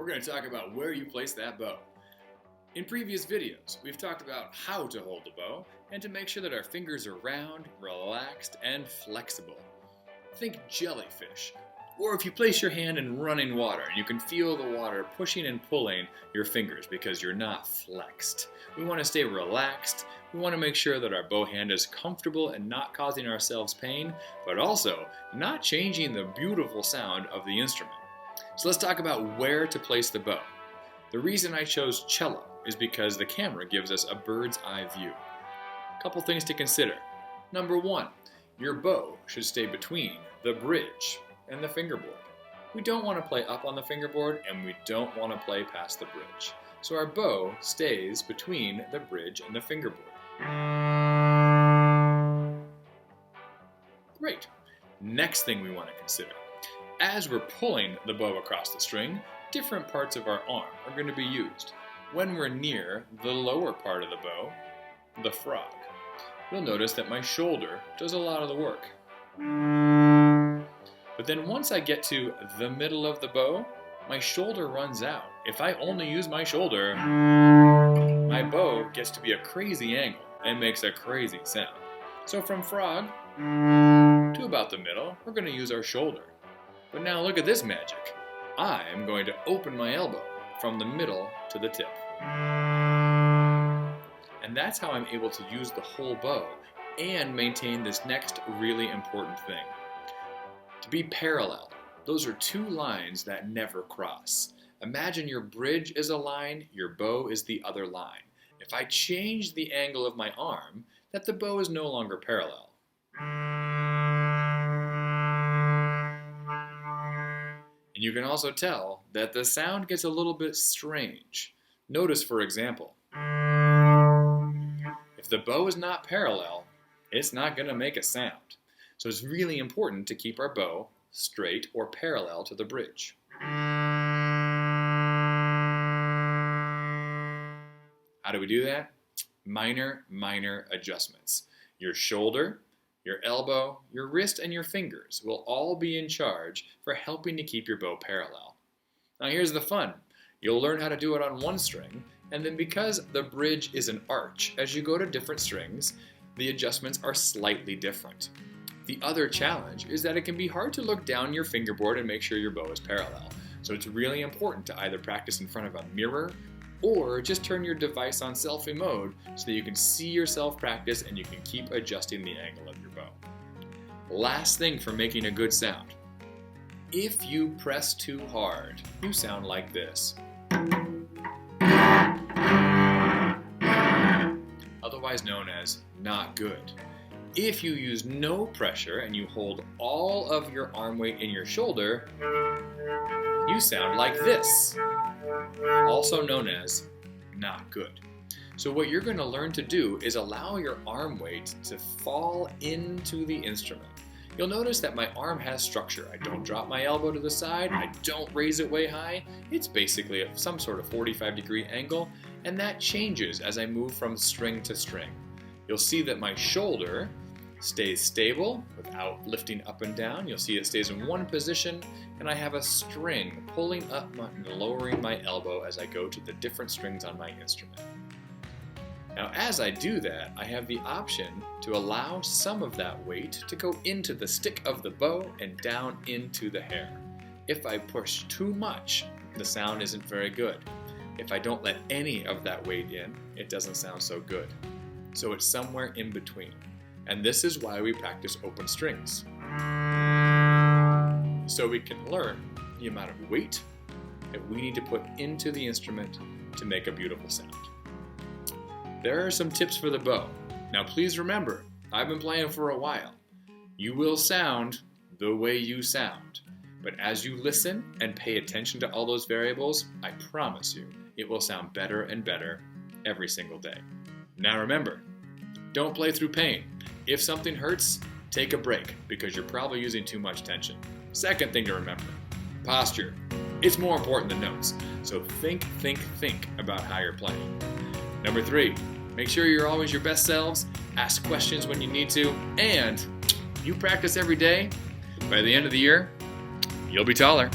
we're going to talk about where you place that bow. In previous videos, we've talked about how to hold the bow and to make sure that our fingers are round, relaxed, and flexible. Think jellyfish. Or if you place your hand in running water, you can feel the water pushing and pulling your fingers because you're not flexed. We want to stay relaxed. We want to make sure that our bow hand is comfortable and not causing ourselves pain, but also not changing the beautiful sound of the instrument. So let's talk about where to place the bow. The reason I chose cello is because the camera gives us a bird's eye view. A couple things to consider. Number one, your bow should stay between the bridge and the fingerboard. We don't want to play up on the fingerboard and we don't want to play past the bridge. So our bow stays between the bridge and the fingerboard. Great. Next thing we want to consider. As we're pulling the bow across the string, different parts of our arm are going to be used. When we're near the lower part of the bow, the frog, you'll notice that my shoulder does a lot of the work. But then once I get to the middle of the bow, my shoulder runs out. If I only use my shoulder, my bow gets to be a crazy angle and makes a crazy sound. So from frog to about the middle, we're going to use our shoulder. But now look at this magic. I am going to open my elbow from the middle to the tip. And that's how I'm able to use the whole bow and maintain this next really important thing. To be parallel, those are two lines that never cross. Imagine your bridge is a line, your bow is the other line. If I change the angle of my arm, that the bow is no longer parallel. And you can also tell that the sound gets a little bit strange. Notice, for example, if the bow is not parallel, it's not going to make a sound. So it's really important to keep our bow straight or parallel to the bridge. How do we do that? Minor adjustments. Your shoulder, your elbow, your wrist, and your fingers will all be in charge for helping to keep your bow parallel. Now here's the fun. You'll learn how to do it on one string, and then because the bridge is an arch, as you go to different strings, the adjustments are slightly different. The other challenge is that it can be hard to look down your fingerboard and make sure your bow is parallel. So it's really important to either practice in front of a mirror or just turn your device on selfie mode so that you can see yourself practice and you can keep adjusting the angle of your bow. Last thing for making a good sound. If you press too hard, you sound like this. Otherwise known as not good. If you use no pressure and you hold all of your arm weight in your shoulder, you sound like this. Also known as not good. So what you're going to learn to do is allow your arm weight to fall into the instrument. You'll notice that my arm has structure. I don't drop my elbow to the side. I don't raise it way high. It's basically some sort of 45-degree angle, and that changes as I move from string to string. You'll see that my shoulder stays stable without lifting up and down. You'll see it stays in one position, and I have a string pulling up and lowering my elbow as I go to the different strings on my instrument. Now as I do that, I have the option to allow some of that weight to go into the stick of the bow and down into the hair. If I push too much, the sound isn't very good. If I don't let any of that weight in, it doesn't sound so good. So it's somewhere in between. And this is why we practice open strings. So we can learn the amount of weight that we need to put into the instrument to make a beautiful sound. There are some tips for the bow. Now please remember, I've been playing for a while. You will sound the way you sound. But as you listen and pay attention to all those variables, I promise you, it will sound better and better every single day. Now remember, don't play through pain. If something hurts, take a break because you're probably using too much tension. Second thing to remember, posture. It's more important than notes. So think about how you're playing. Number 3, make sure you're always your best selves, ask questions when you need to, and you practice every day. By the end of the year, you'll be taller.